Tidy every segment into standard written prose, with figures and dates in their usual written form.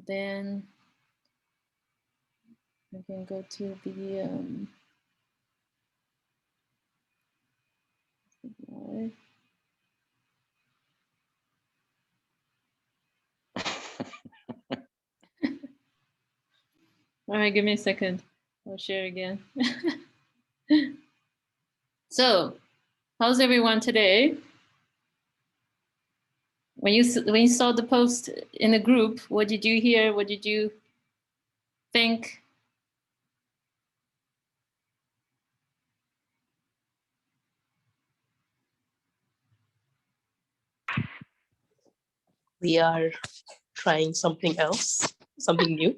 Then I can go to the all right, give me a second. I'll share again. So, how's everyone today? When you saw the post in the group, what did you hear? What did you think? We are trying something else, something new.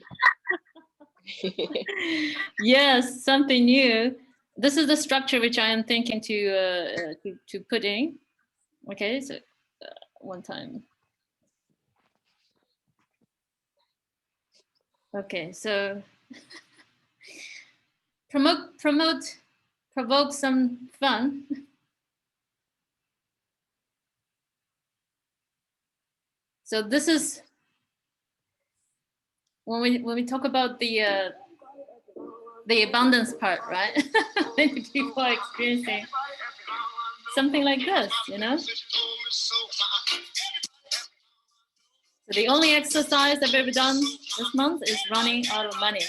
Yes, something new. This is the structure which I am thinking to put in. Okay, so one time. Okay, so provoke some fun. So this is when we talk about the abundance part, right? Many people are experiencing something like this, you know. So the only exercise I've ever done this month is running out of money.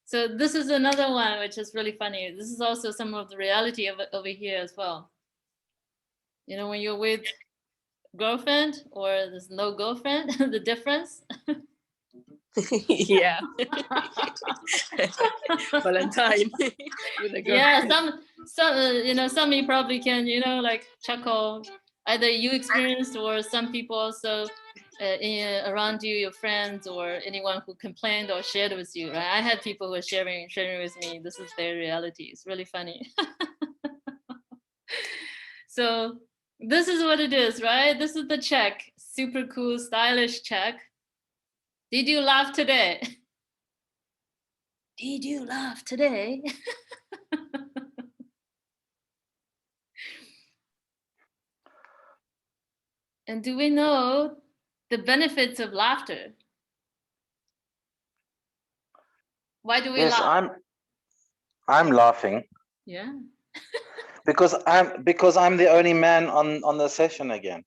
So this is another one which is really funny. This is also some of the reality of it over here as well. You know, when you're with girlfriend or there's no girlfriend, the difference. Yeah. Valentine. With a girl. Yeah, some you probably can, like chuckle. Either you experienced or some people also around you, your friends or anyone who complained or shared with you. Right? I had people who were sharing with me. This is their reality. It's really funny. So this is what it is, right? This is the check. Super cool, stylish check. Did you laugh today? Did you laugh today? And do we know the benefits of laughter? Why do we laugh? I'm laughing. Yeah. Because I'm the only man on the session again.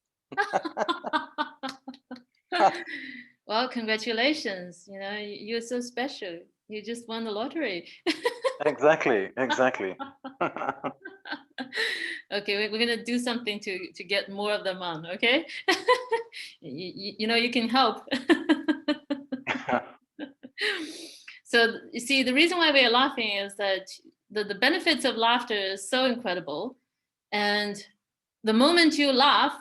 Well, congratulations. You know, you're so special. You just won the lottery. Exactly. Okay, we're gonna do something to get more of them on. Okay. You know, you can help. So you see, the reason why we are laughing is that the benefits of laughter is so incredible, and the moment you laugh,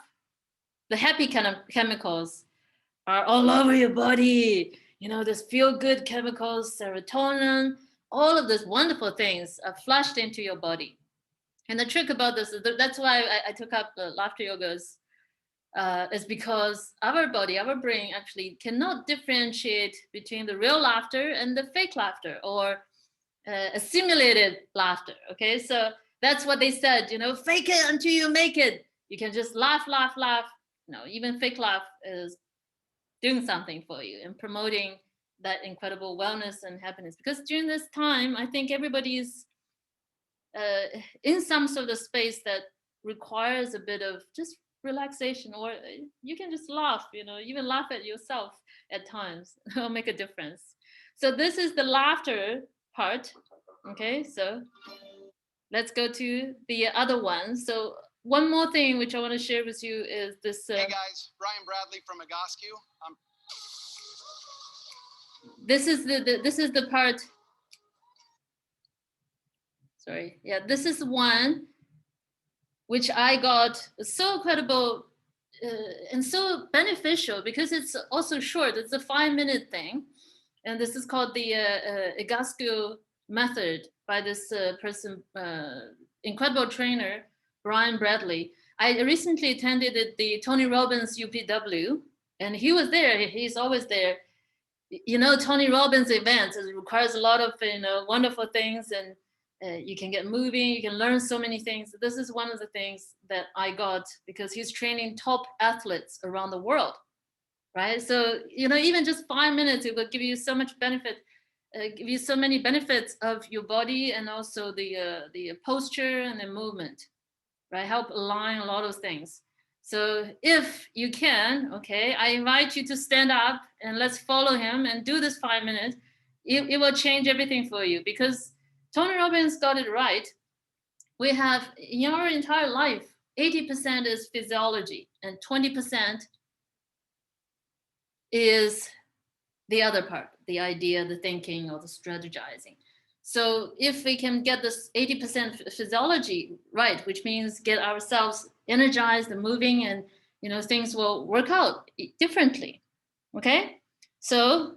the happy kind of chemicals are all over your body. You know, this feel good chemicals, serotonin, all of these wonderful things are flushed into your body. And the trick about this is that's why I took up the laughter yogas, is because our body, our brain actually cannot differentiate between the real laughter and the fake laughter or a simulated laughter. Okay, so that's what they said, you know, fake it until you make it. You can just laugh. No, even fake laugh is doing something for you and promoting that incredible wellness and happiness. Because during this time, I think everybody is in some sort of space that requires a bit of just relaxation, or you can just laugh, you know, even laugh at yourself at times. It'll make a difference. So this is the laughter part. Okay, so let's go to the other one. So one more thing which I want to share with you is this. Hey guys, Brian Bradley from Egoscue. This is the part. Sorry, yeah, this is one which I got so incredible and so beneficial because it's also short. It's a 5-minute thing, and this is called the Egoscue method by this person, incredible trainer Brian Bradley. I recently attended the Tony Robbins UPW, and he was there. He's always there. You know, Tony Robbins events, it requires a lot of wonderful things, and you can get moving, you can learn so many things. This is one of the things that I got because he's training top athletes around the world. right? So, you know, even just 5 minutes, it will give you so much benefit, give you so many benefits of your body and also the posture and the movement, right? Help align a lot of things. So if you can, okay, I invite you to stand up and let's follow him and do this 5 minutes. It will change everything for you because Tony Robbins got it right. We have in our entire life, 80% is physiology and 20% is the other part, the idea, the thinking, or the strategizing. So if we can get this 80% physiology right, which means get ourselves energized and moving, and you know things will work out differently. Okay, so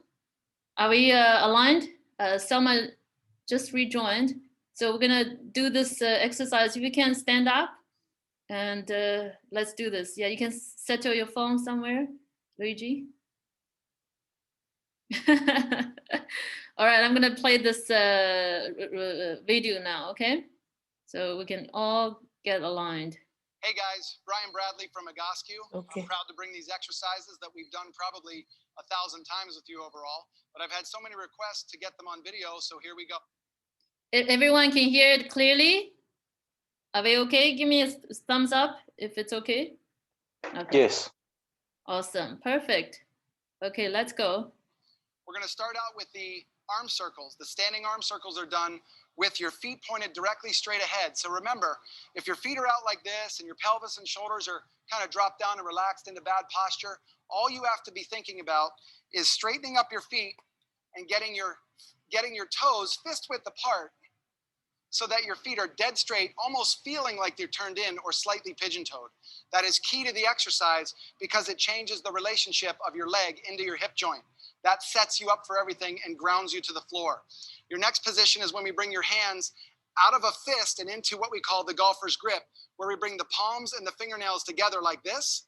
are we aligned? Selma just rejoined, so we're gonna do this exercise. If you can stand up, and let's do this. Yeah, you can settle your phone somewhere, Luigi. All right, I'm gonna play this video now, okay? So we can all get aligned. Hey guys, Brian Bradley from Egoscue. Okay. I'm proud to bring these exercises that we've done probably 1,000 times with you overall, but I've had so many requests to get them on video, so here we go. If everyone can hear it clearly, are we okay? Give me a thumbs up if it's okay. Okay. Yes. Awesome, perfect. Okay, let's go. We're going to start out with the arm circles. The standing arm circles are done with your feet pointed directly straight ahead. So remember, if your feet are out like this and your pelvis and shoulders are kind of dropped down and relaxed into bad posture, all you have to be thinking about is straightening up your feet and getting your toes fist width apart so that your feet are dead straight, almost feeling like they're turned in or slightly pigeon-toed. That is key to the exercise because it changes the relationship of your leg into your hip joint. That sets you up for everything and grounds you to the floor. Your next position is when we bring your hands out of a fist and into what we call the golfer's grip, where we bring the palms and the fingernails together like this,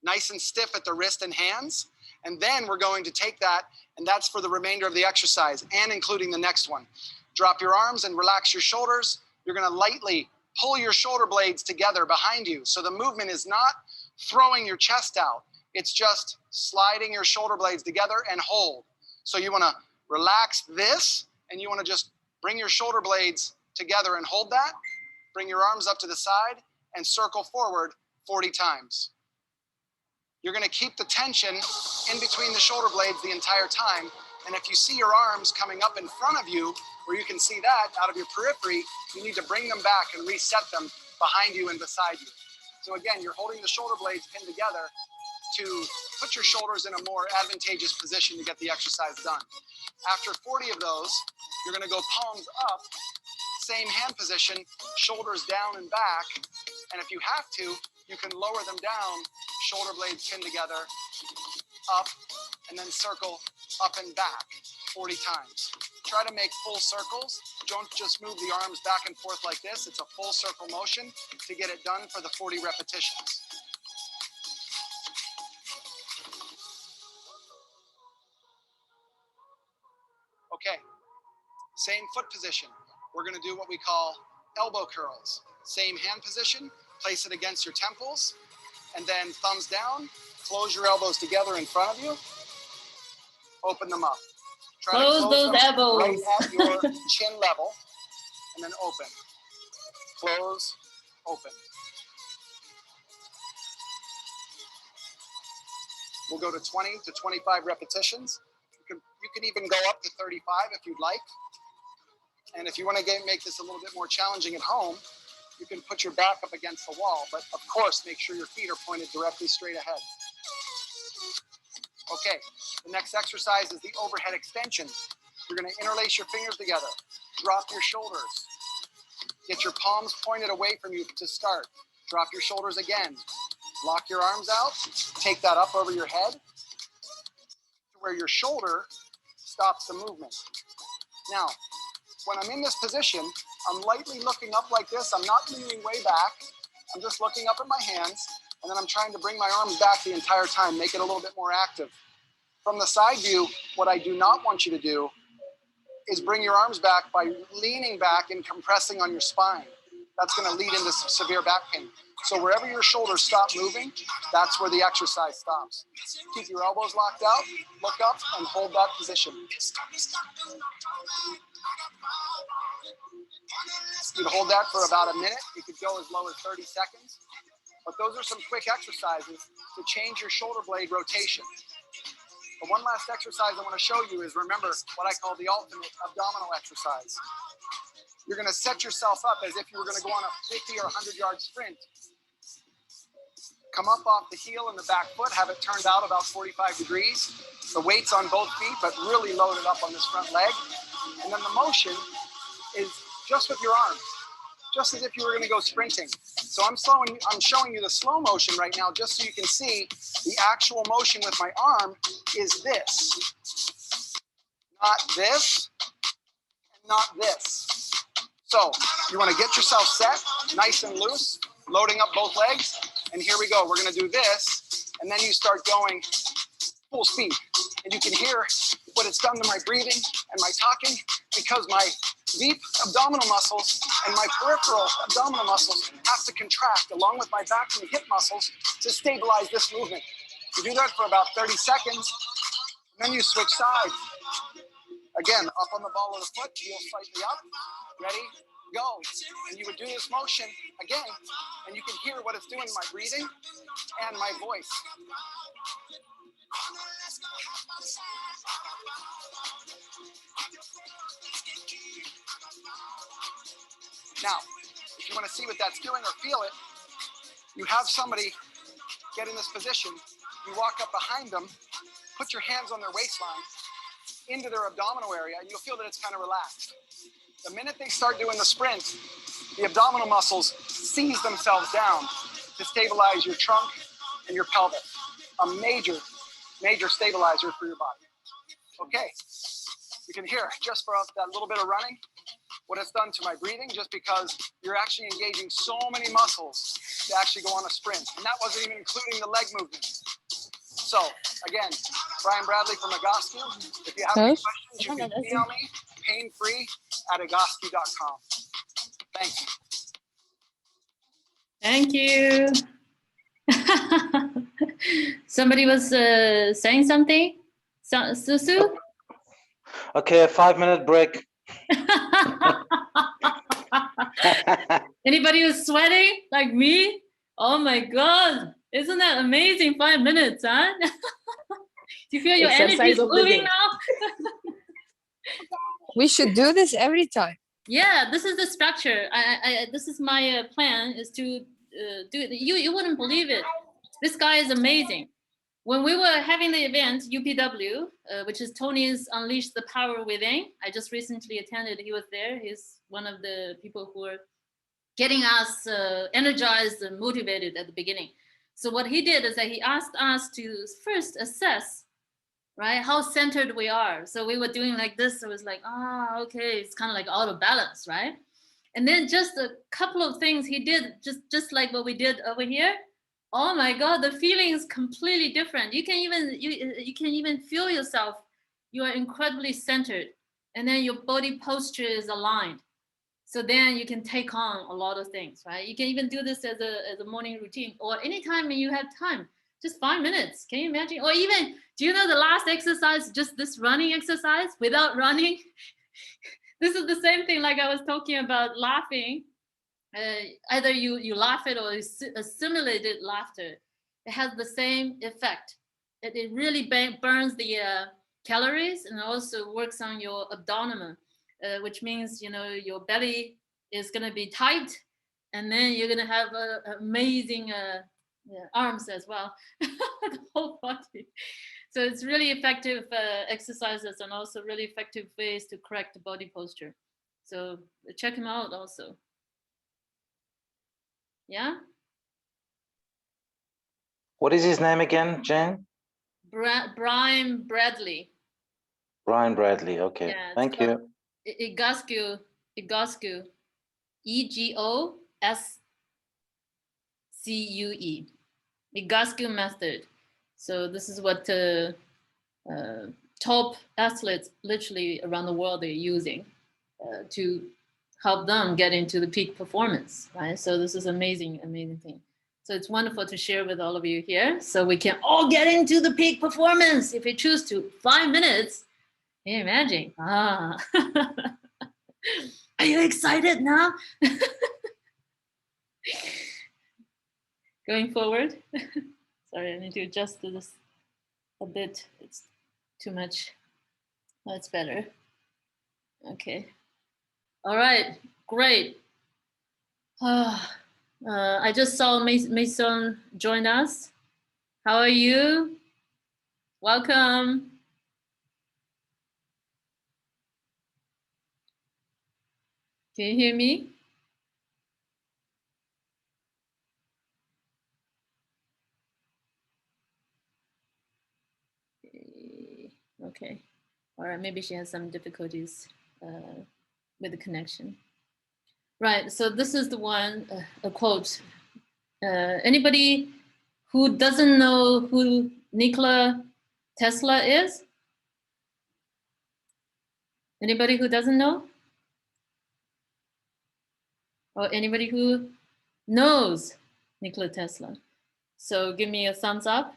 nice and stiff at the wrist and hands. And then we're going to take that, and that's for the remainder of the exercise and including the next one. Drop your arms and relax your shoulders. You're going to lightly pull your shoulder blades together behind you. So the movement is not throwing your chest out. It's just sliding your shoulder blades together and hold. So you want to relax this, and you want to just bring your shoulder blades together and hold that. Bring your arms up to the side and circle forward 40 times. You're going to keep the tension in between the shoulder blades the entire time. And if you see your arms coming up in front of you, where you can see that out of your periphery, you need to bring them back and reset them behind you and beside you. So again, you're holding the shoulder blades pinned together to put your shoulders in a more advantageous position to get the exercise done. After 40 of those, you're going to go palms up, same hand position, shoulders down and back. And if you have to, you can lower them down, shoulder blades pinned together, up, and then circle up and back 40 times. Try to make full circles. Don't just move the arms back and forth like this. It's a full circle motion to get it done for the 40 repetitions. Okay, same foot position. We're going to do what we call elbow curls. Same hand position, place it against your temples, and then thumbs down, close your elbows together in front of you, open them up. Try Close those elbows. Right at your chin level, and then open. Close, open. We'll go to 20 to 25 repetitions. You can even go up to 35 if you'd like. And if you want to make this a little bit more challenging at home, you can put your back up against the wall, but of course, make sure your feet are pointed directly straight ahead. Okay, the next exercise is the overhead extension. You're going to interlace your fingers together, drop your shoulders, get your palms pointed away from you to start. Drop your shoulders again, lock your arms out, take that up over your head, where your shoulder stops the movement. Now, when I'm in this position, I'm lightly looking up like this. I'm not leaning way back. I'm just looking up at my hands, and then I'm trying to bring my arms back the entire time, make it a little bit more active. From the side view, what I do not want you to do is bring your arms back by leaning back and compressing on your spine. that's going to lead into some severe back pain. So wherever your shoulders stop moving, that's where the exercise stops. Keep your elbows locked out, look up, and hold that position. You'd hold that for about a minute. You could go as low as 30 seconds. But those are some quick exercises to change your shoulder blade rotation. The one last exercise I want to show you is, remember, what I call the ultimate abdominal exercise. You're going to set yourself up as if you were going to go on a 50 or 100-yard sprint. Come up off the heel and the back foot, have it turned out about 45 degrees. The weight's on both feet, but really loaded up on this front leg. And then the motion is just with your arms, just as if you were going to go sprinting. So I'm showing you the slow motion right now, just so you can see the actual motion with my arm is this, not this, and not this. So you want to get yourself set, nice and loose, loading up both legs. And here we go. We're going to do this, and then you start going full speed. And you can hear what it's done to my breathing and my talking, because my deep abdominal muscles and my peripheral abdominal muscles have to contract along with my back and hip muscles to stabilize this movement. You do that for about 30 seconds, and then you switch sides. Again, up on the ball of the foot, heel slightly up. Ready? Go. And you would do this motion again, and you can hear what it's doing to my breathing and my voice. Now, if you want to see what that's doing or feel it, you have somebody get in this position, you walk up behind them, put your hands on their waistline into their abdominal area, and you'll feel that it's kind of relaxed. The minute they start doing the sprint, the abdominal muscles seize themselves down to stabilize your trunk and your pelvis. A major, major stabilizer for your body. Okay, you can hear just for that little bit of running what it's done to my breathing, just because you're actually engaging so many muscles to actually go on a sprint. And that wasn't even including the leg movement. So again, Brian Bradley from Egoscue. If you have any questions, you can email me, painfree@egoscue.com. Thanks. Thank you. Somebody was saying something? Susu? Okay, a 5-minute break. Anybody who's sweating like me? Oh my God. Isn't that amazing? 5 minutes, huh? Do you feel your energy Exercise is of the moving day. now? We should do this every time. Yeah, this is the structure. This is my plan, is to do it. You wouldn't believe it. This guy is amazing. When we were having the event, UPW, which is Tony's Unleash the Power Within, I just recently attended. He was there. He's one of the people who are getting us energized and motivated at the beginning. So what he did is that he asked us to first assess, right, how centered we are. So we were doing like this. It was like, okay, it's kind of like out of balance, right? And then just a couple of things he did, just like what we did over here. Oh my God, the feeling is completely different. You can even feel yourself. You are incredibly centered, and then your body posture is aligned. So then you can take on a lot of things, right? You can even do this as a morning routine, or anytime when you have time, just 5 minutes. Can you imagine? Or even, do you know the last exercise, just this running exercise without running? This is the same thing like I was talking about laughing. Either you laugh it or a simulated laughter. It has the same effect. It really burns the calories, and also works on your abdomen, which means, your belly is going to be tight, and then you're going to have amazing arms as well, the whole body. So it's really effective exercises, and also really effective ways to correct the body posture. So check him out also. Yeah. What is his name again, Jane? Brian Bradley. Brian Bradley. Okay, Yeah, thank you. Egoscue, EGOSCUE, EGOSCUE method. So this is what top athletes literally around the world are using to help them get into the peak performance, right? So this is amazing, amazing thing. So it's wonderful to share with all of you here. So we can all get into the peak performance if we choose to. 5 minutes. Can you imagine? Ah. Are you excited now? Going forward. Sorry, I need to adjust to this a bit. It's too much. That's better. Okay. All right, great. I just saw Mason join us. How are you? Welcome. Can you hear me? Okay. All right, maybe she has some difficulties with the connection. Right, so this is the one, a quote. Anybody who doesn't know who Nikola Tesla is? Anybody who doesn't know? Or anybody who knows Nikola Tesla? So give me a thumbs up.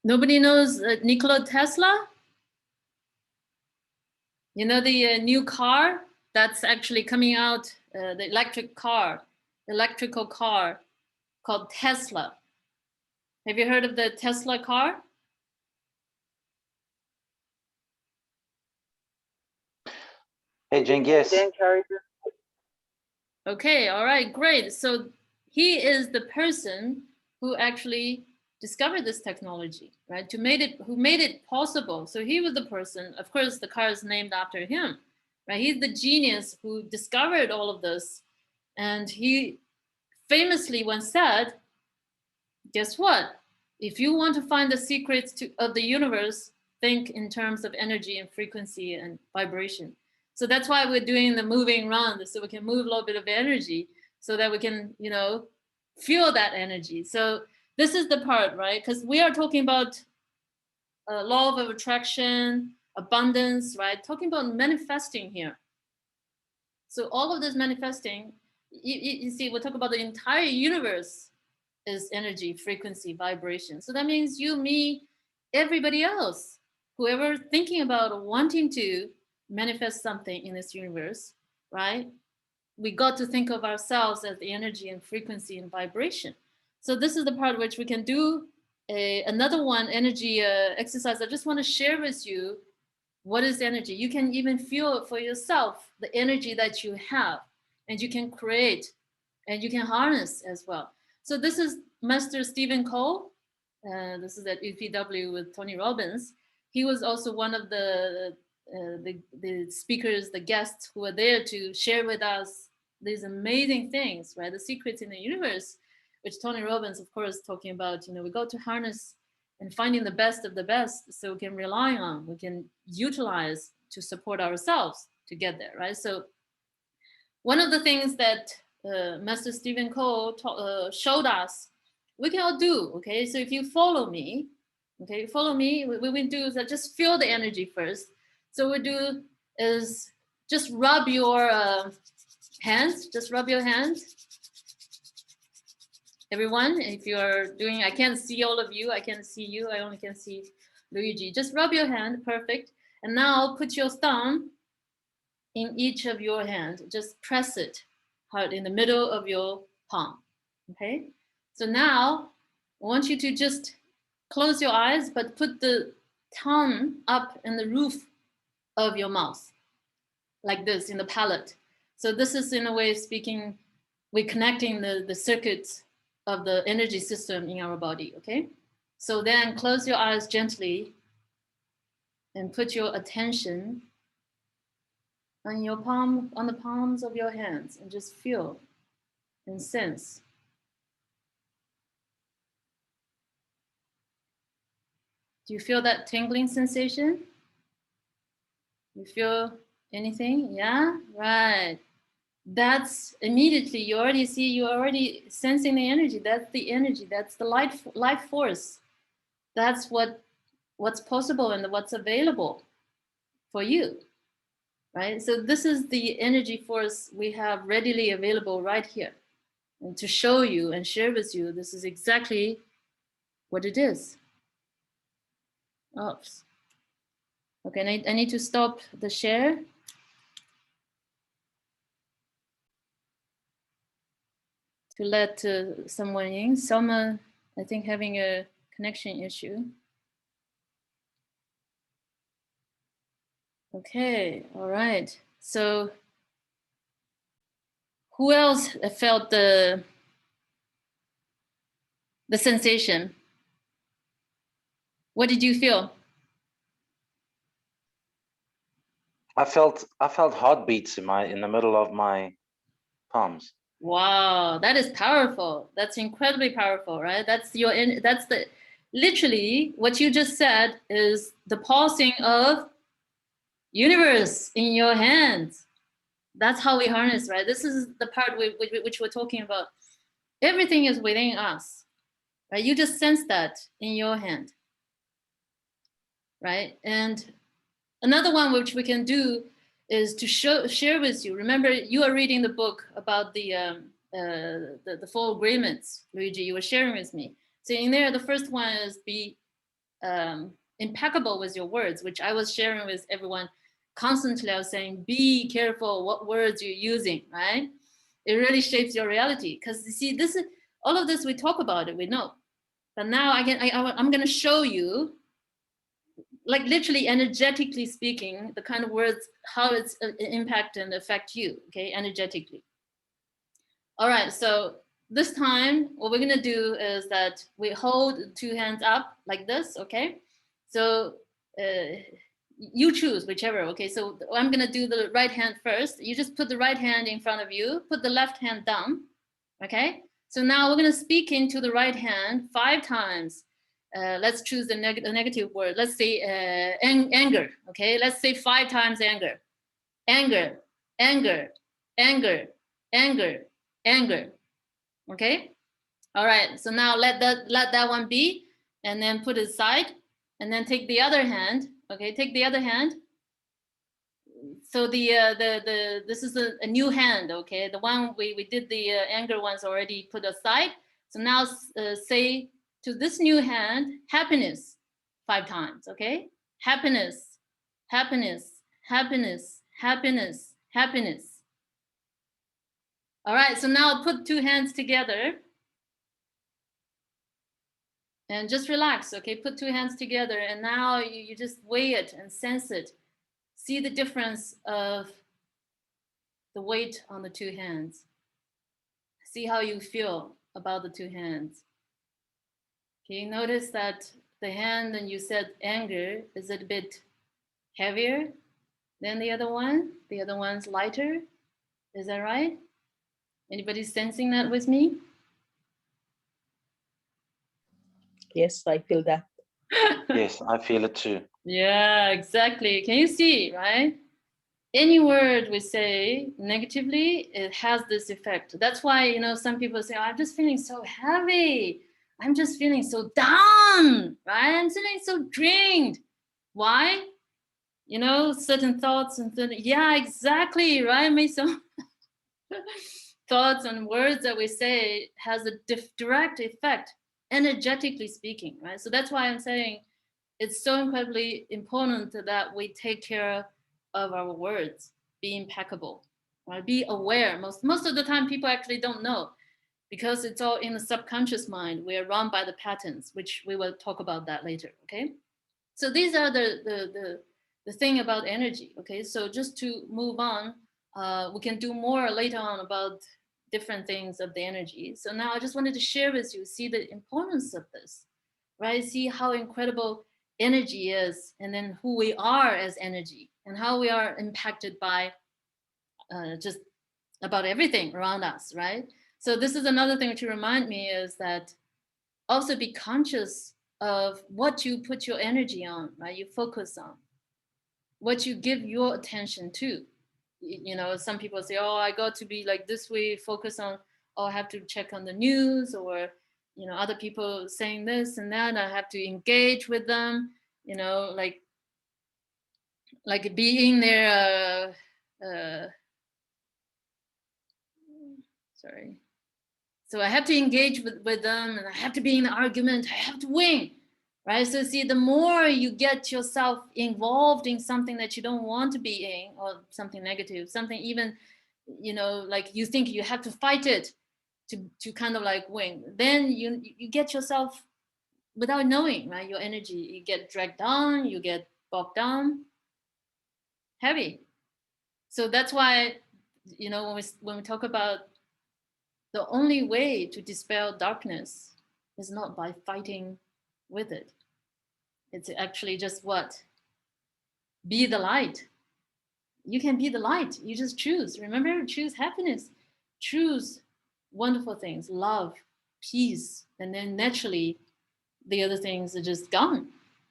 Nobody knows Nikola Tesla? You know the new car that's actually coming out, the electrical car called Tesla. Have you heard of the Tesla car? Hey, Cengiz. Okay, all right, great. So he is the person who actually discovered this technology, right? Who made it possible. So he was the person, of course, the car is named after him, right? He's the genius who discovered all of this. And he famously once said, guess what? If you want to find the secrets of the universe, think in terms of energy and frequency and vibration. So that's why we're doing the moving around, so we can move a little bit of energy so that we can, feel that energy. So this is the part, right? Because we are talking about law of attraction, abundance, right? Talking about manifesting here. So all of this manifesting, you see, we'll talk about the entire universe is energy, frequency, vibration. So that means you, me, everybody else, whoever thinking about or wanting to manifest something in this universe, right? We got to think of ourselves as the energy and frequency and vibration. So this is the part which we can do another one energy exercise. I just want to share with you what is energy. You can even feel it for yourself, the energy that you have, and you can create and you can harness as well. So this is Master Stephen Cole. This is at UPW with Tony Robbins. He was also one of the speakers, the guests who were there to share with us these amazing things, right? The secrets in the universe, which Tony Robbins, of course, talking about, we got to harness and finding the best of the best so we can rely on, we can utilize to support ourselves to get there, right? So one of the things that Master Stephen Cole showed us, we can all do, okay? So if you follow me, okay, follow me, what we do is that just feel the energy first. So what we do is just rub your hands, just rub your hands. Everyone, if you're doing, I can't see all of you, I can't see you, I only can see Luigi. Just rub your hand, perfect. And now put your thumb in each of your hands. Just press it hard in the middle of your palm, okay? So now, I want you to just close your eyes, but put the tongue up in the roof of your mouth, like this, in the palate. So this is, in a way of speaking, we're connecting the circuits of the energy system in our body, okay? So then close your eyes gently and put your attention on your palm, on the palms of your hands, and just feel and sense. Do you feel that tingling sensation? You feel anything? Yeah, right. that's immediately, you already see, you're already sensing the energy. That's the energy, that's the life force. That's what's possible and what's available for you, right? So this is the energy force we have readily available right here. And to show you and share with you, this is exactly what it is. Oops. Okay, I need to stop the share. To let someone in. Someone, I think, having a connection issue. Okay, all right. So who else felt the sensation? What did you feel? I felt heartbeats in the middle of my palms. Wow, that is powerful. That's incredibly powerful, right? That's the literally what you just said is the pulsing of universe in your hands. That's how we harness, right? This is the part which we're talking about. Everything is within us, right? You just sense that in your hand, right? And another one which we can do is to share with you. Remember, you are reading the book about the four agreements, Luigi, you were sharing with me. So in there, the first one is be impeccable with your words, which I was sharing with everyone constantly. I was saying, be careful what words you're using, right? It really shapes your reality. Because you see, this is all of this, we talk about it, we know. But now I'm going to show you, like literally energetically speaking, the kind of words, how it's impact and affect you, okay, energetically. All right, so this time, what we're gonna do is that we hold two hands up like this, okay? So you choose whichever, okay? So I'm gonna do the right hand first. You just put the right hand in front of you, put the left hand down, okay? So now we're gonna speak into the right hand 5 times. Let's choose the negative word. Let's say anger, okay? Let's say 5 times anger. Anger, anger, anger, anger, anger. Okay? All right, so now let that one be, and then put it aside, and then take the other hand. Okay, take the other hand. So this is a new hand. Okay, the one we did the anger ones already put aside. So now say to this new hand, happiness 5 times. Okay, happiness, happiness, happiness, happiness, happiness. All right, so now put 2 hands together. And just relax, okay? Put 2 hands together, and now you just weigh it and sense it. See the difference of the weight on the 2 hands. See how you feel about the 2 hands. Okay, notice that the hand, and you said anger, is it a bit heavier than the other one? The other one's lighter. Is that right? Anybody sensing that with me? Yes, I feel that. Yes, I feel it too. Yeah, exactly. Can you see, right? Any word we say negatively, it has this effect. That's why, you know, some people say, oh, I'm just feeling so heavy. I'm just feeling so down, right? I'm feeling so drained. Why? You know, certain thoughts and yeah, exactly, right? Maybe some thoughts and words that we say has a direct effect, energetically speaking, right? So that's why I'm saying it's so incredibly important that we take care of our words, be impeccable, right? Be aware. Most of the time, people actually don't know because it's all in the subconscious mind. We are run by the patterns, which we will talk about that later. Okay, so these are the thing about energy. Okay, so just to move on, we can do more later on about different things of the energy. So now I just wanted to share with you, see the importance of this, right? See how incredible energy is, and then who we are as energy, and how we are impacted by just about everything around us, right? So this is another thing to remind me is that also be conscious of what you put your energy on, right? You focus on what you give your attention to. you know, some people say, oh, I got to be like this way, focus on, oh, I have to check on the news, or, you know, other people saying this and that, I have to engage with them, you know, like being there, sorry. So I have to engage with them, and I have to be in an argument, I have to win, right? So see, the more you get yourself involved in something that you don't want to be in, or something negative, something even, you know, like you think you have to fight it to kind of like win, then you get yourself, without knowing, right, your energy, you get dragged down, you get bogged down, heavy. So that's why, you know, when we talk about the only way to dispel darkness is not by fighting with it. It's actually just what? Be the light. You can be the light. You just choose. Remember, choose happiness. Choose wonderful things, love, peace. And then naturally, the other things are just gone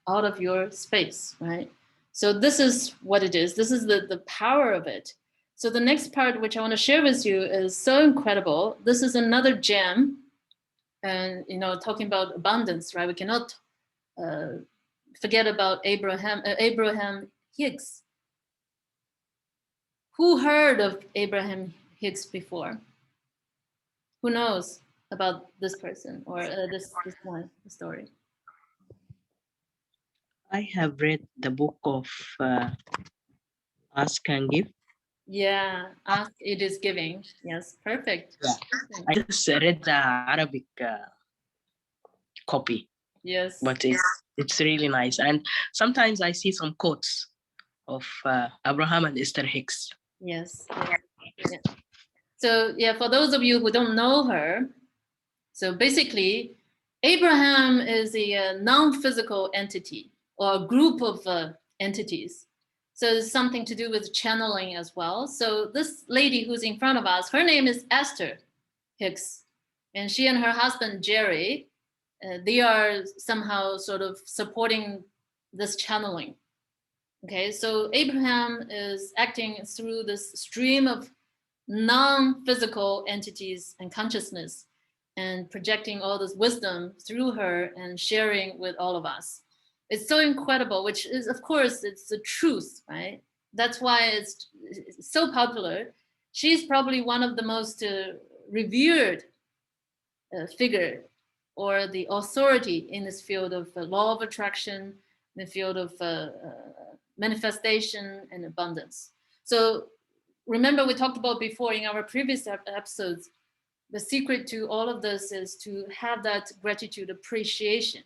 out of your space, right? So this is what it is. This is the power of it. So the next part, which I want to share with you, is so incredible. This is another gem, and you know, talking about abundance, right? We cannot forget about Abraham Hicks. Who heard of Abraham Hicks before? Who knows about this person or this one story? I have read the book of Ask and Give. Yeah, ask, it is giving. Yes, perfect. Yeah. I just read the Arabic copy, Yes. but it's really nice. And sometimes I see some quotes of Abraham and Esther Hicks. Yes. Yeah. So yeah, for those of you who don't know her, so basically, Abraham is a non-physical entity or a group of entities. So it's something to do with channeling as well. So this lady who's in front of us, her name is Esther Hicks, and she and her husband Jerry, they are somehow sort of supporting this channeling. Okay, so Abraham is acting through this stream of non-physical entities and consciousness, and projecting all this wisdom through her and sharing with all of us. It's so incredible, which is, of course, it's the truth, right? That's why it's so popular. She's probably one of the most revered figure, or the authority in this field of law of attraction, in the field of manifestation and abundance. So remember, we talked about before in our previous episodes, the secret to all of this is to have that gratitude, appreciation,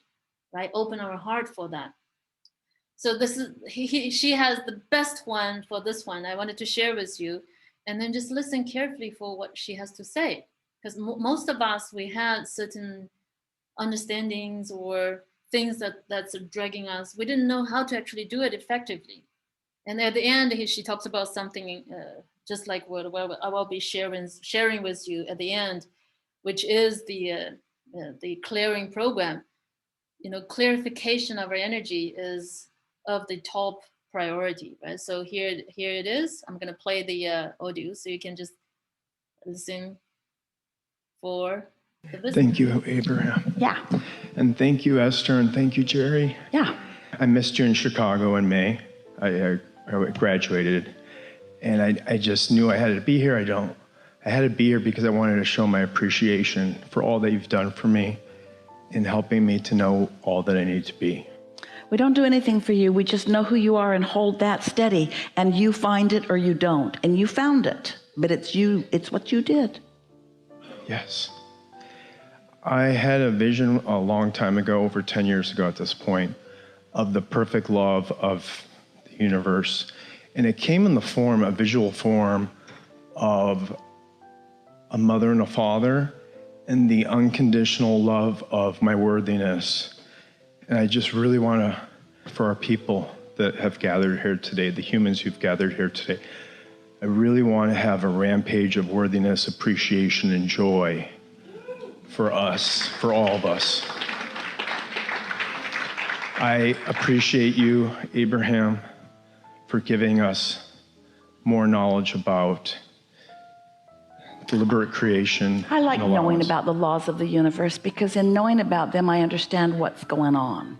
right? Open our heart for that. So this is, she has the best one for this one. I wanted to share with you, and then just listen carefully for what she has to say. Because most of us, we had certain understandings or things that's dragging us. We didn't know how to actually do it effectively. And at the end, she talks about something just like what I will be sharing with you at the end, which is the clearing program. You know, clarification of our energy is of the top priority, right? So here it is. I'm going to play the audio so you can just listen for the visit. Thank you, Abraham. Yeah. And thank you, Esther, and thank you, Jerry. Yeah. I missed you in Chicago in May. I graduated, and I just knew I had to be here. I had to be here because I wanted to show my appreciation for all that you've done for me in helping me to know all that I need to be. We don't do anything for you. We just know who you are and hold that steady, and you find it or you don't. And you found it, but it's you, it's what you did. Yes. I had a vision a long time ago, over 10 years ago at this point, of the perfect love of the universe. And it came in the form, a visual form of a mother and a father and the unconditional love of my worthiness. And I just really want to, for our people that have gathered here today, the humans who've gathered here today, I really want to have a rampage of worthiness, appreciation, and joy for us, for all of us. I appreciate you, Abraham, for giving us more knowledge about deliberate creation. I like and knowing allowance. about the laws of the universe because in knowing about them, I understand what's going on.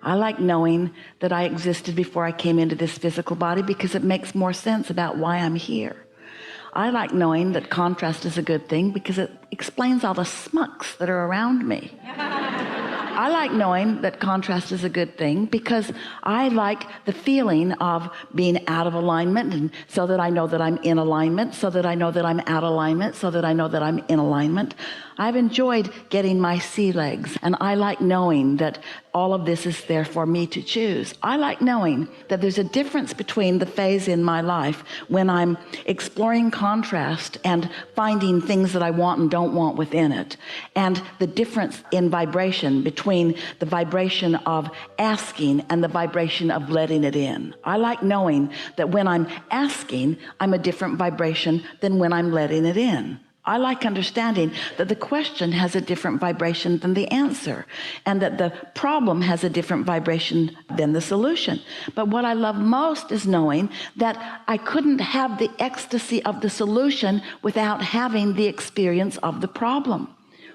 I like knowing that I existed before I came into this physical body because it makes more sense about why I'm here. I like knowing that contrast is a good thing because it explains all the smucks that are around me. I like knowing that contrast is a good thing because I like the feeling of being out of alignment, and so that I know that I'm in alignment, so that I know that I'm out of alignment, so that I know that I'm in alignment. I've enjoyed getting my sea legs, and I like knowing that all of this is there for me to choose. I like knowing that there's a difference between the phase in my life when I'm exploring contrast and finding things that I want and don't want within it, and the difference in vibration between the vibration of asking and the vibration of letting it in. I like knowing that when I'm asking, I'm a different vibration than when I'm letting it in. I like understanding that the question has a different vibration than the answer, and that the problem has a different vibration than the solution. But what I love most is knowing that I couldn't have the ecstasy of the solution without having the experience of the problem.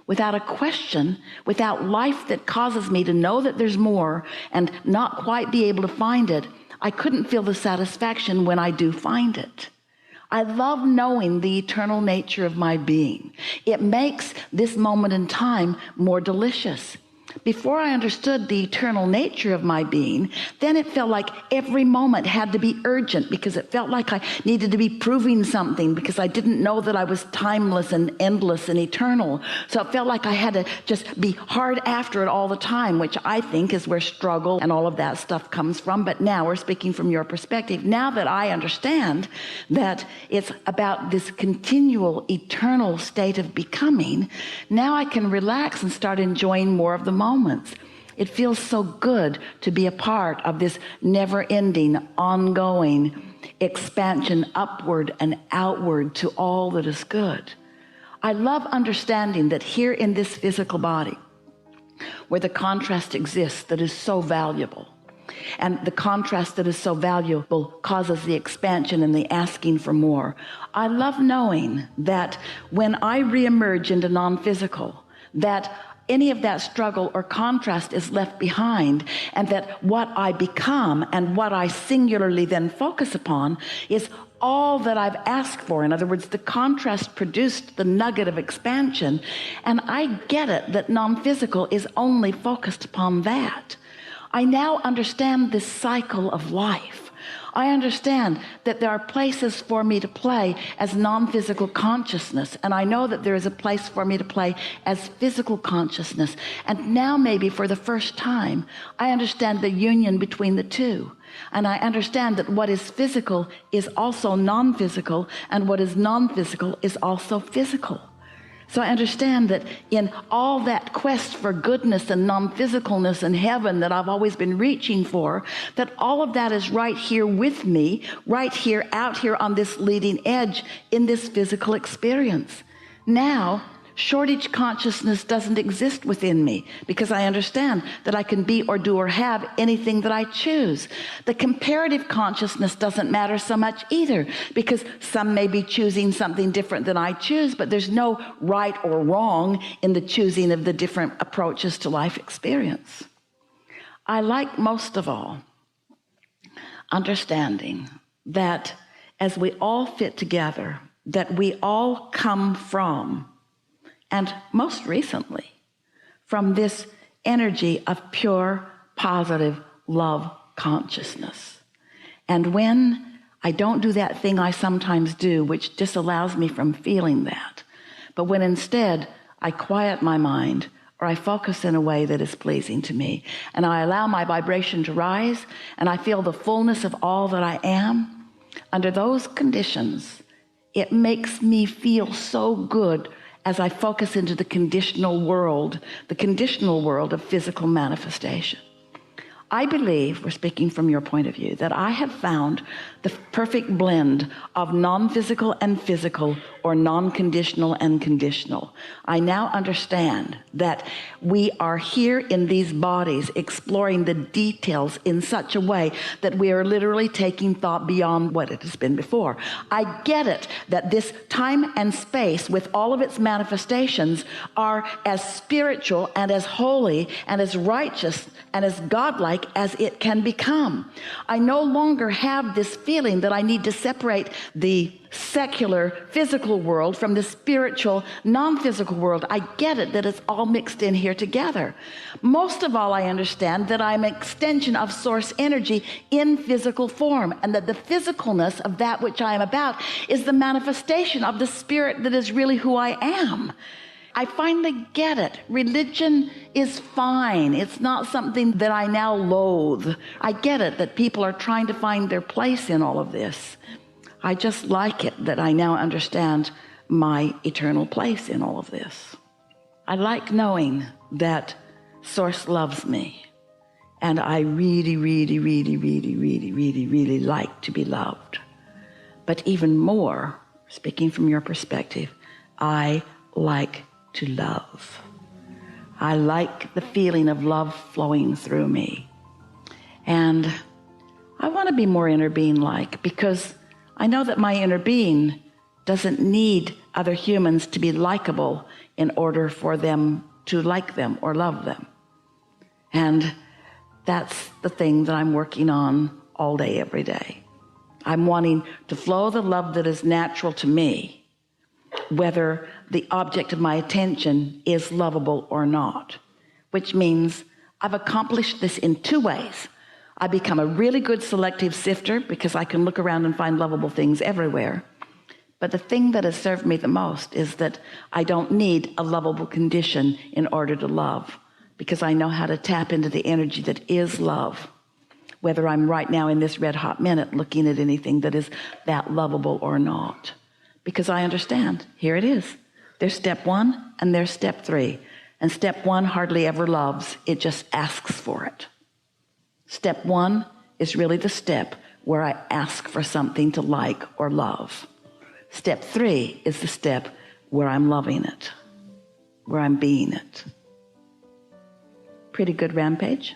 Without a question, without life that causes me to know that there's more and not quite be able to find it, I couldn't feel the satisfaction when I do find it. I love knowing the eternal nature of my being. It makes this moment in time more delicious. Before I understood the eternal nature of my being, then it felt like every moment had to be urgent because it felt like I needed to be proving something because I didn't know that I was timeless and endless and eternal. So it felt like I had to just be hard after it all the time, which I think is where struggle and all of that stuff comes from. But now we're speaking from your perspective. Now that I understand that it's about this continual eternal state of becoming, now I can relax and start enjoying more of the moments. It feels so good to be a part of this never-ending, ongoing expansion upward and outward to all that is good. I love understanding that here in this physical body, where the contrast exists that is so valuable, and the contrast that is so valuable causes the expansion and the asking for more. I love knowing that when I reemerge into non-physical, that any of that struggle or contrast is left behind, and that what I become and what I singularly then focus upon is all that I've asked for. In other words, the contrast produced the nugget of expansion, and I get it that non-physical is only focused upon that. I now understand this cycle of life. I understand that there are places for me to play as non-physical consciousness, and I know that there is a place for me to play as physical consciousness. And now maybe for the first time, I understand the union between the two. And I understand that what is physical is also non-physical, and what is non-physical is also physical. So I understand that in all that quest for goodness and non-physicalness and heaven that I've always been reaching for, that all of that is right here with me, right here, out here on this leading edge in this physical experience. Now, shortage consciousness doesn't exist within me because I understand that I can be or do or have anything that I choose. The comparative consciousness doesn't matter so much either because some may be choosing something different than I choose, but there's no right or wrong in the choosing of the different approaches to life experience. I like most of all understanding that as we all fit together, that we all come from, and most recently, from this energy of pure, positive love consciousness. And when I don't do that thing I sometimes do, which disallows me from feeling that, but when instead I quiet my mind or I focus in a way that is pleasing to me, and I allow my vibration to rise, and I feel the fullness of all that I am, under those conditions, it makes me feel so good as I focus into the conditional world of physical manifestation. I believe, we're speaking from your point of view, that I have found the perfect blend of non-physical and physical, or non-conditional and conditional. I now understand that we are here in these bodies exploring the details in such a way that we are literally taking thought beyond what it has been before. I get it that this time and space with all of its manifestations are as spiritual and as holy and as righteous and as godlike as it can become. I no longer have this feeling that I need to separate the secular physical world from the spiritual non-physical world. I get it that it's all mixed in here together. Most of all, I understand that I'm an extension of source energy in physical form, and that the physicalness of that which I am about is the manifestation of the spirit that is really who I am. I finally get it. Religion is fine. It's not something that I now loathe. I get it that people are trying to find their place in all of this. I just like it that I now understand my eternal place in all of this. I like knowing that Source loves me, and I really, really, really, really, really, really, really like to be loved. But even more, speaking from your perspective, I like to love. I like the feeling of love flowing through me. And I want to be more inner being-like, because I know that my inner being doesn't need other humans to be likable in order for them to like them or love them. And that's the thing that I'm working on all day, every day. I'm wanting to flow the love that is natural to me, whether the object of my attention is lovable or not, which means I've accomplished this in two ways. I become a really good selective sifter because I can look around and find lovable things everywhere. But the thing that has served me the most is that I don't need a lovable condition in order to love, because I know how to tap into the energy that is love, whether I'm right now in this red hot minute looking at anything that is that lovable or not. Because I understand, here it is. There's step one and there's step three. And step one hardly ever loves, it just asks for it. Step one is really the step where I ask for something to like or love. Step three is the step where I'm loving it, where I'm being it. Pretty good rampage?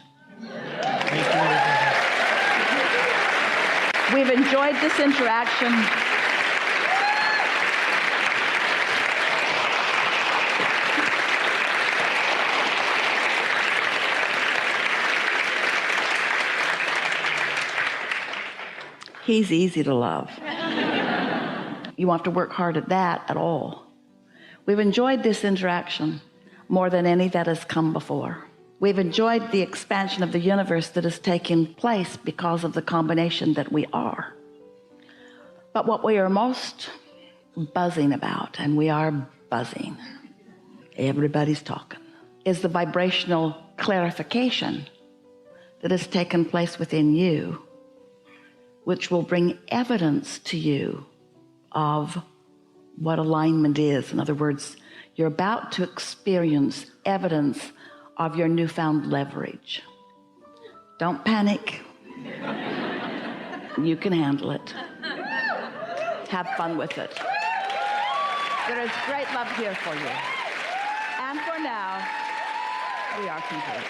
We've enjoyed this interaction. He's easy to love. You won't have to work hard at that at all. We've enjoyed this interaction more than any that has come before. We've enjoyed the expansion of the universe that has taken place because of the combination that we are. But what we are most buzzing about, and we are buzzing, everybody's talking, is the vibrational clarification that has taken place within you, which will bring evidence to you of what alignment is. In other words, you're about to experience evidence of your newfound leverage. Don't panic. You can handle it. Have fun with it. There is great love here for you. And for now, we are complete.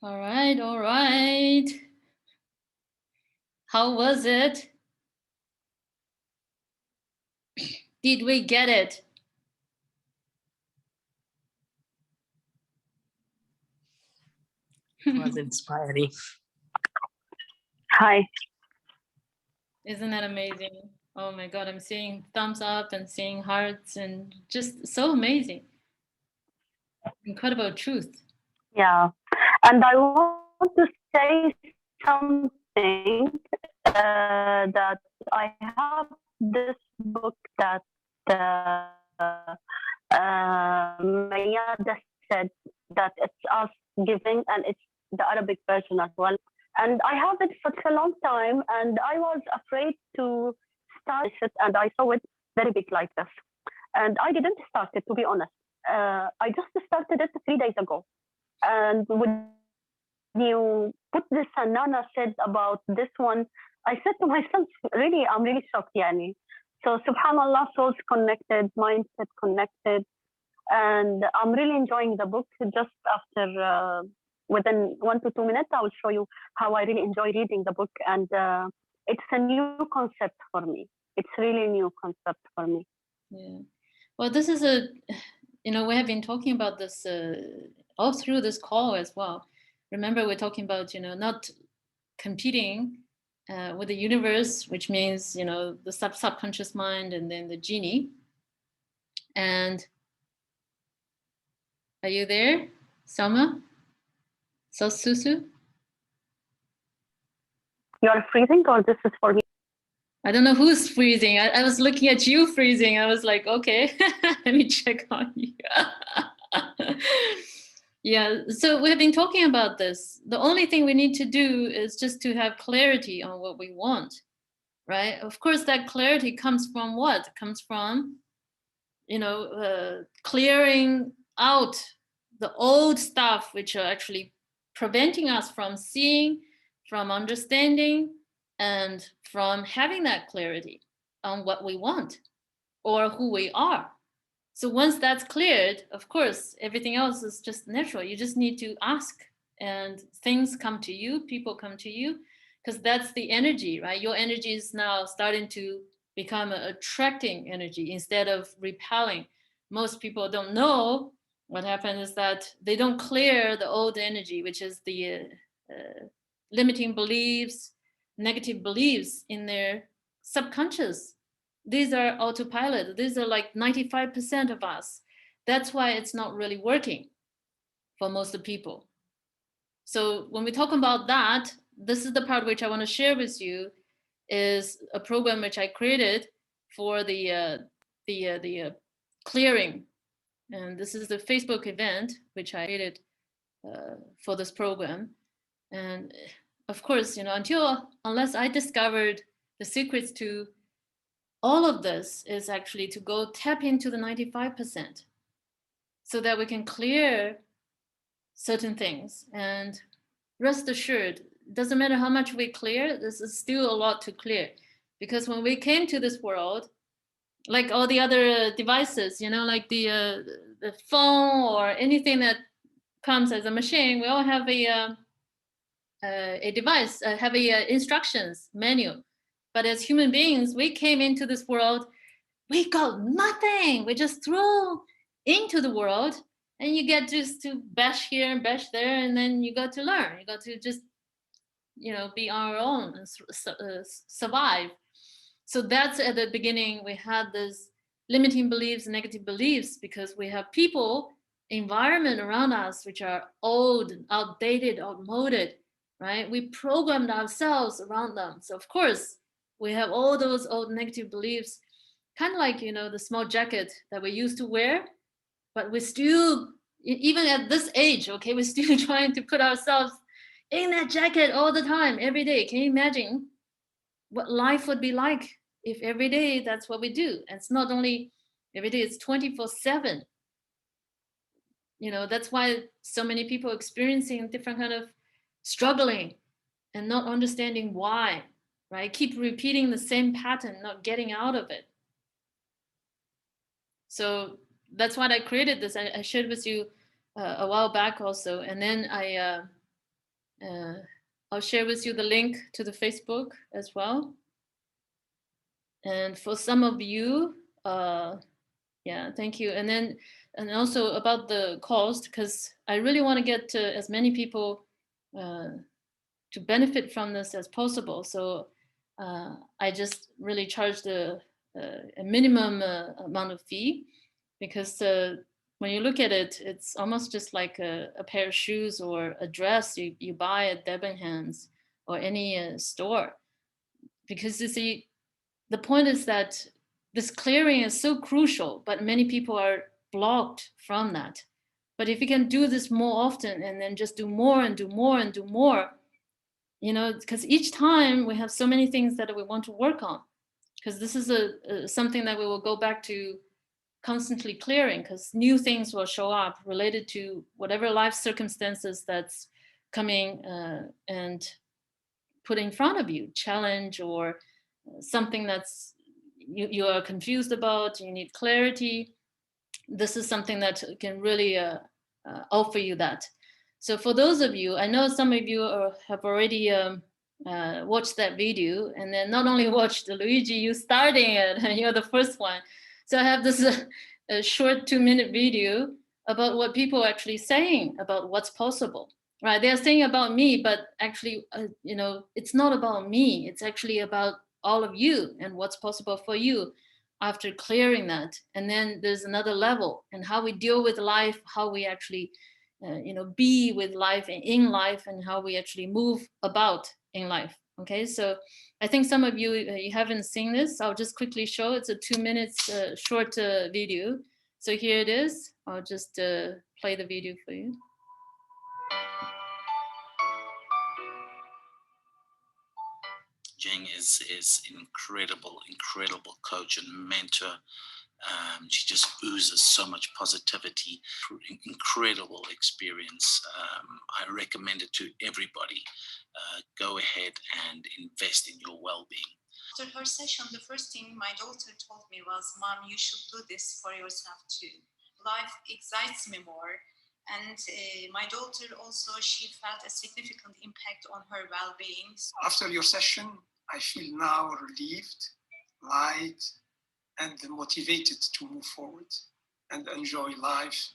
All right, all right. How was it? Did we get it? It was inspiring. Hi. Isn't that amazing? Oh my God, I'm seeing thumbs up and seeing hearts and just so amazing. Incredible truth. Yeah. And I want to say something that I have this book that Mayada said that it's us giving, and it's the Arabic version as well. And I have it such a long time, and I was afraid to start it, and I saw it very big like this. And I didn't start it, to be honest. I just started it 3 days ago. And when you put this and Nana said about this one, I said to myself, really, I'm really shocked, Yani. So subhanallah, souls connected, mindset connected. And I'm really enjoying the book. Just after, within 1 to 2 minutes, I will show you how I really enjoy reading the book. And it's a new concept for me. It's really a new concept for me. Yeah. Well, this is we have been talking about this all through this call as well. Remember, we're talking about, not competing with the universe, which means, the subconscious mind and then the genie. And are you there, Selma? Susu? You're freezing, or this is for me? I don't know who's freezing. I was looking at you freezing. I was like, okay, let me check on you. Yeah, so we've been talking about this. The only thing we need to do is just to have clarity on what we want, right? Of course, that clarity comes from what? It comes from, clearing out the old stuff, which are actually preventing us from seeing, from understanding, and from having that clarity on what we want or who we are. So once that's cleared, of course, everything else is just natural. You just need to ask, and things come to you, people come to you, because that's the energy, right? Your energy is now starting to become an attracting energy instead of repelling. Most people don't know what happens is that they don't clear the old energy, which is the limiting beliefs, negative beliefs in their subconscious. These are autopilot. These are like 95% of us. That's why it's not really working for most of the people. So when we talk about that, this is the part which I want to share with you, is a program which I created for the clearing. And this is the Facebook event which I created for this program. And of course, unless I discovered the secrets to all of this, is actually to go tap into the 95% so that we can clear certain things. And rest assured, it doesn't matter how much we clear, this is still a lot to clear. Because when we came to this world, like all the other devices, like the phone or anything that comes as a machine, we all have a device, have a instructions manual. But as human beings, we came into this world, we got nothing. We just threw into the world, and you get just to bash here and bash there, and then you got to learn. You got to just, be on our own and survive. So that's at the beginning, we had this limiting beliefs, negative beliefs, because we have people, environment around us, which are old, outdated, outmoded, right? We programmed ourselves around them. So of course, we have all those old negative beliefs, kind of like, the small jacket that we used to wear, but we're still, even at this age, okay, we're still trying to put ourselves in that jacket all the time, every day. Can you imagine what life would be like if every day that's what we do? And it's not only every day, it's 24/7. That's why so many people experiencing different kind of struggling and not understanding why, right? Keep repeating the same pattern, not getting out of it. So that's why I created this. I shared with you a while back also. And then I'll share with you the link to the Facebook as well. And for some of you, yeah, thank you. And also about the cost, because I really want to get to as many people to benefit from this as possible. So I just really charged a minimum amount of fee, because when you look at it, it's almost just like a pair of shoes or a dress you buy at Debenhams or any store. Because you see, the point is that this clearing is so crucial, but many people are blocked from that. But if you can do this more often, and then just do more and do more and do more, you know, because each time we have so many things that we want to work on, because this is something that we will go back to constantly clearing, because new things will show up related to whatever life circumstances that's coming and put in front of you, challenge or something that's you are confused about, you need clarity. This is something that can really offer you that. So for those of you, I know some of you have already watched that video, and then not only watched Luigi, you starting it, and you're the first one. So I have this a short 2-minute video about what people are actually saying about what's possible, right? They're saying about me, but actually, you know, it's not about me. It's actually about all of you and what's possible for you after clearing that. And then there's another level, and how we deal with life, how we actually you know, be with life and in life, and how we actually move about in life. Okay, so I think some of you you haven't seen this. I'll just quickly show. It's a 2 minutes short video. So here it is. I'll just play the video for you. Jing is incredible coach and mentor. She just oozes so much positivity, incredible experience. I recommend it to everybody. Go ahead and invest in your well-being. After her session, the first thing my daughter told me was, "Mom, you should do this for yourself too. Life excites me more." And my daughter also, she felt a significant impact on her well-being. After your session, I feel now relieved, light, and motivated to move forward and enjoy life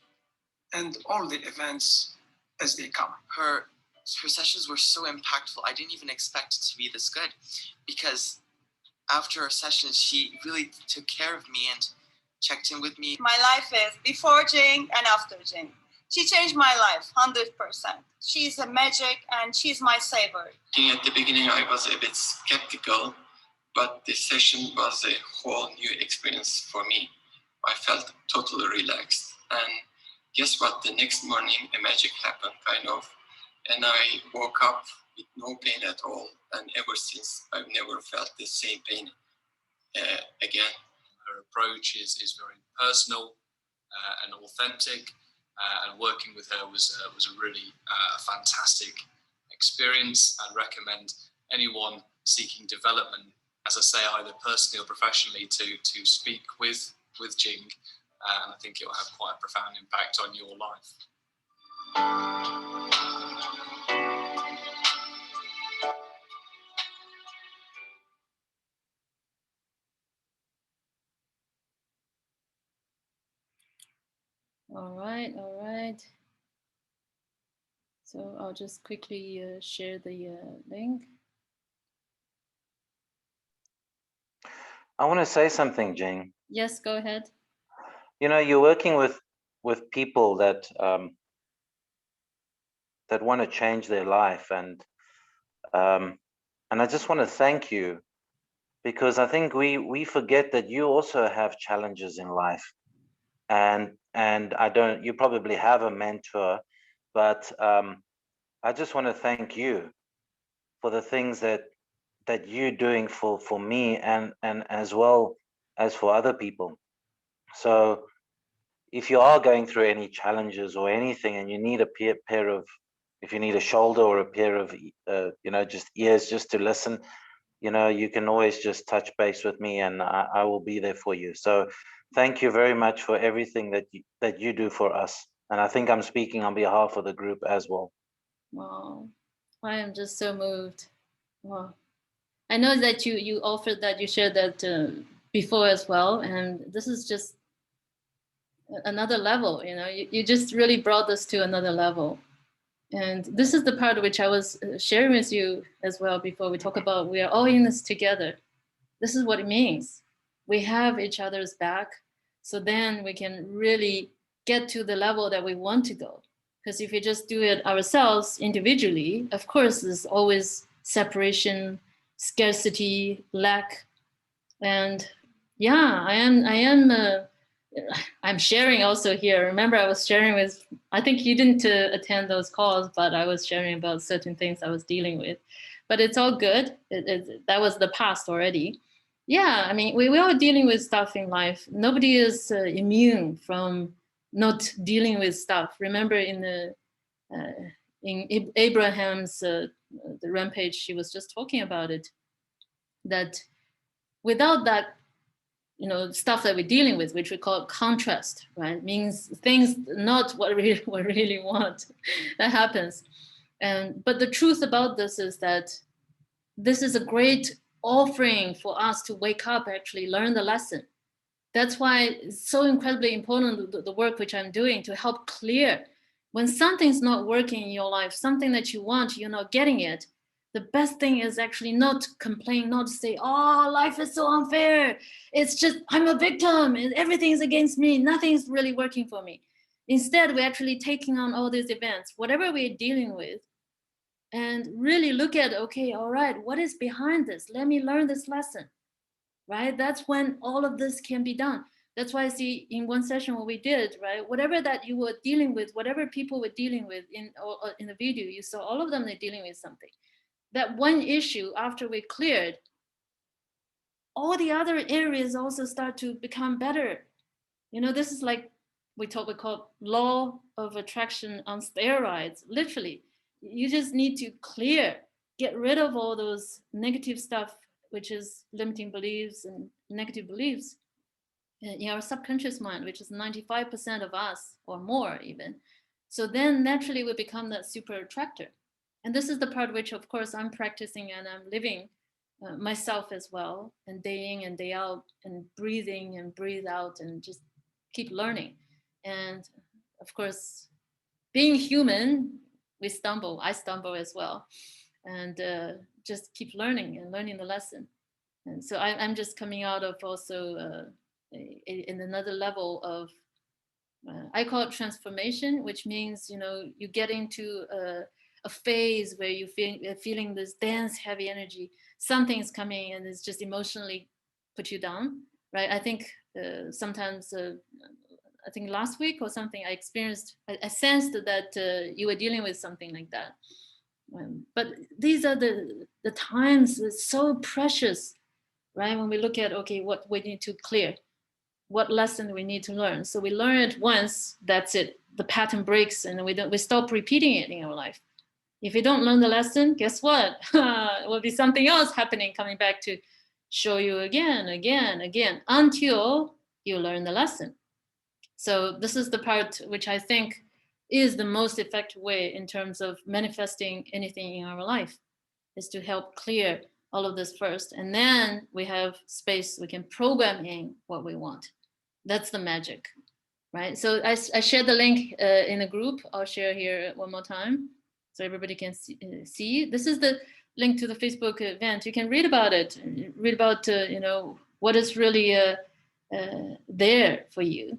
and all the events as they come. Her sessions were so impactful. I didn't even expect it to be this good, because after her sessions, she really took care of me and checked in with me. My life is before Jing and after Jing. She changed my life 100%. She's a magic and she's my saver. At the beginning, I was a bit skeptical, but the session was a whole new experience for me. I felt totally relaxed. And guess what? The next morning, a magic happened, kind of. And I woke up with no pain at all. And ever since, I've never felt the same pain again. Her approach is very personal and authentic. And working with her was a really fantastic experience. I'd recommend anyone seeking development, as I say, either personally or professionally, to speak with Jing, and I think it will have quite a profound impact on your life. All right. So I'll just quickly share the link. I want to say something, Jing. Yes, go ahead. You know, you're working with people that that want to change their life, and I just want to thank you, because I think we forget that you also have challenges in life, and you probably have a mentor, but I just want to thank you for the things that you're doing for me and as well as for other people. So if you are going through any challenges or anything, and you need a pair of, if you need a shoulder or a pair of you know, just ears just to listen, you know, you can always just touch base with me, and I will be there for you. So thank you very much for everything that you do for us. And I think I'm speaking on behalf of the group as well. Wow, I am just so moved. Wow. I know that you offered that, you shared that before as well, and this is just another level. You know, you just really brought this to another level. And this is the part which I was sharing with you as well before. We talk about we are all in this together. This is what it means. We have each other's back, so then we can really get to the level that we want to go. Because if we just do it ourselves individually, of course, there's always separation, scarcity, lack. And yeah, I'm sharing also here. Remember, I was sharing with, I think you didn't attend those calls, but I was sharing about certain things I was dealing with. but it's all good. That was the past already. Yeah, I mean, we are dealing with stuff in life. Nobody is immune from not dealing with stuff. Remember in Abraham's the rampage, she was just talking about it, that without that, you know, stuff that we're dealing with, which we call contrast, right? Means things not what we really want. That happens. But the truth about this is that this is a great offering for us to wake up, actually learn the lesson. That's why it's so incredibly important, the work which I'm doing, to help clear when something's not working in your life, something that you want, you're not getting it. The best thing is actually not complain, not say, oh, life is so unfair. It's just, I'm a victim and everything's against me. Nothing's really working for me. Instead, we're actually taking on all these events, whatever we're dealing with, and really look at, okay, all right, what is behind this? Let me learn this lesson, right? That's when all of this can be done. That's why I see in one session what we did, right? Whatever that you were dealing with, whatever people were dealing with in the video, you saw all of them, they're dealing with something. That one issue, after we cleared, all the other areas also start to become better. You know, this is like we call law of attraction on steroids, literally. You just need to clear, get rid of all those negative stuff, which is limiting beliefs and negative beliefs in our subconscious mind, which is 95% of us or more even. So then naturally we become that super attractor. And this is the part which, of course, I'm practicing and I'm living myself as well, and day in and day out, and breathing and breathe out, and just keep learning. And of course, being human, we stumble. I stumble as well, and just keep learning and learning the lesson. And so I'm just coming out of also in another level of I call it transformation, which means, you know, you get into a phase where you feeling this dense, heavy energy. Something's coming and it's just emotionally put you down, right? I think sometimes, I think last week or something, I sensed that you were dealing with something like that. But these are the times that's so precious, right? When we look at, okay, what we need to clear, what lesson we need to learn. So we learn it once, that's it. The pattern breaks and we stop repeating it in our life. If you don't learn the lesson, guess what? It will be something else happening, coming back to show you again, until you learn the lesson. So this is the part which I think is the most effective way in terms of manifesting anything in our life, is to help clear all of this first. And then we have space, we can program in what we want. That's the magic, right? So I shared the link in the group. I'll share here one more time so everybody can see. This is the link to the Facebook event. You can read about it, read about, you know, what is really there for you,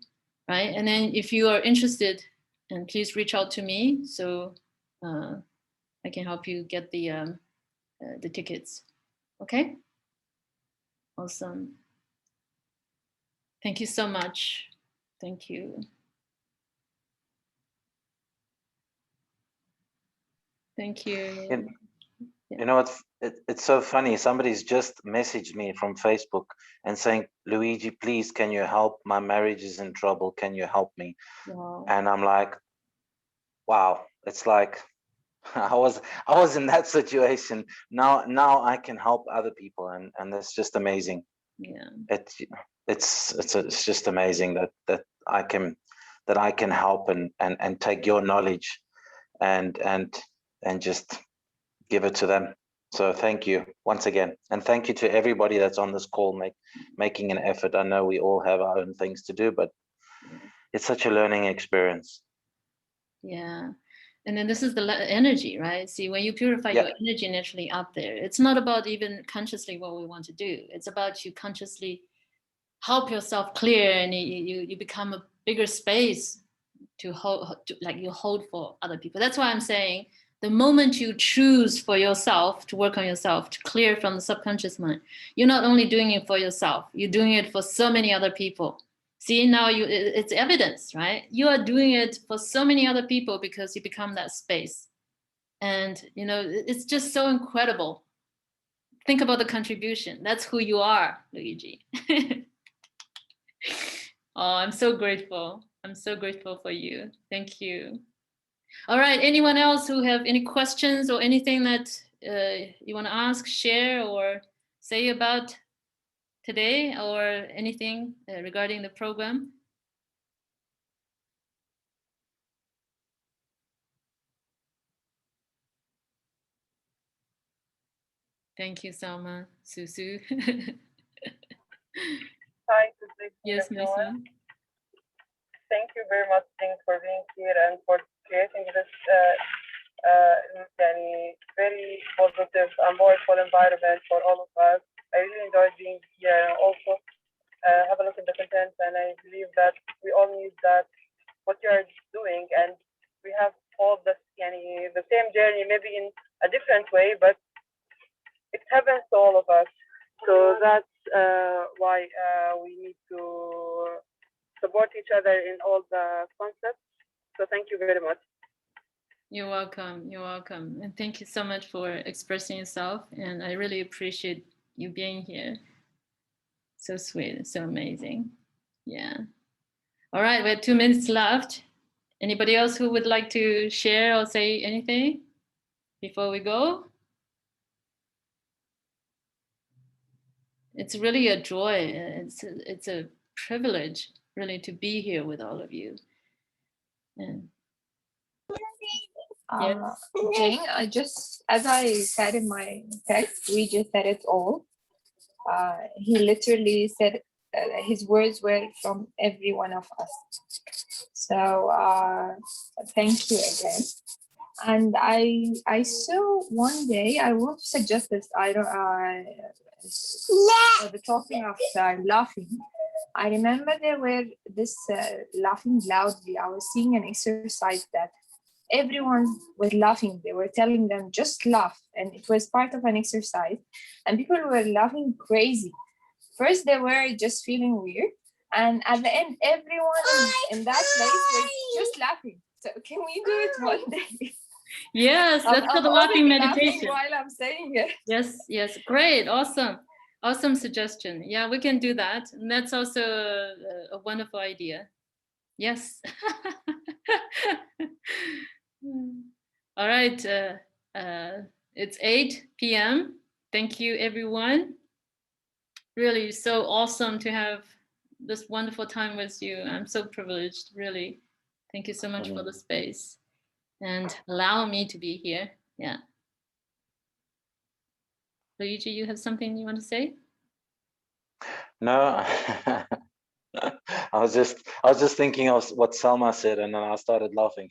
right? And then if you are interested, and please reach out to me so I can help you get the tickets. Okay, awesome. Thank you so much. Thank you. Thank you. You know, it's so funny. Somebody's just messaged me from Facebook and saying, Luigi, please, can you help? My marriage is in trouble. Can you help me? Wow. And I'm like, wow, it's like, I was in that situation. Now I can help other people, and that's just amazing. Yeah. It's just amazing that I can help and take your knowledge and just give it to them. So thank you once again, and thank you to everybody that's on this call making an effort. I know we all have our own things to do, but it's such a learning experience. Yeah. And then this is the energy, right? See, when you purify your energy naturally up there, it's not about even consciously what we want to do. It's about you consciously help yourself clear, and you become a bigger space to hold, like you hold for other people. That's why I'm saying the moment you choose for yourself to work on yourself, to clear from the subconscious mind, you're not only doing it for yourself, you're doing it for so many other people. See, now it's evidence, right? You are doing it for so many other people because you become that space. And, you know, it's just so incredible. Think about the contribution. That's who you are, Luigi. Oh, I'm so grateful. I'm so grateful for you. Thank you. All right, anyone else who have any questions or anything that you want to ask, share, or say about today, or anything regarding the program? Thank you, Salma. Susu. Hi, Yes, Misa. Thank you very much, for being here and for creating this very positive and joyful environment for all of us. I really enjoyed being here and also have a look at the content, and I believe that we all need that, what you are doing, and we have all the same journey, maybe in a different way, but it happens to all of us. So that's why we need to support each other in all the concepts. So thank you very much. You're welcome. You're welcome. And thank you so much for expressing yourself. And I really appreciate you being here. So sweet. So amazing. Yeah. All right. We have 2 minutes left. Anybody else who would like to share or say anything before we go? It's really a joy. It's a privilege, really, to be here with all of you. And Jane, as I said in my text, we just said it all. He literally said his words were from every one of us. So thank you again. And I saw one day, I want to suggest this. The talking of laughing. I remember there were this laughing loudly. I was seeing an exercise that everyone was laughing. They were telling them just laugh, and it was part of an exercise, and people were laughing crazy. First they were just feeling weird, and at the end everyone in that place was just laughing. So can we do it one day? Yes, that's called the laughing meditation. While I'm saying it. Yes, great, awesome suggestion. Yeah, we can do that, and that's also a wonderful idea. Yes. All right, it's 8 p.m. Thank you, everyone. Really so awesome to have this wonderful time with you. I'm so privileged, really. Thank you so much for the space and allow me to be here. Yeah. Luigi, you have something you want to say? No. I was just thinking of what Salma said, and then I started laughing.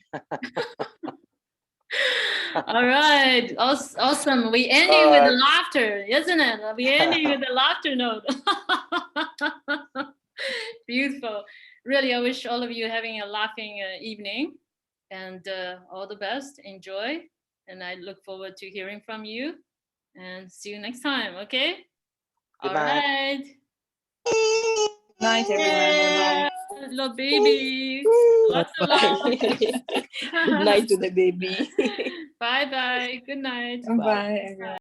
All right, awesome. We ending with the laughter, isn't it? We ending with the laughter note. Beautiful. Really, I wish all of you having a laughing evening, and all the best. Enjoy, and I look forward to hearing from you. And see you next time. Okay. Good All night. right. Good night, everyone. Bye. Little baby. Lots of love. Good night to the baby. Bye. Good night. Bye, everyone.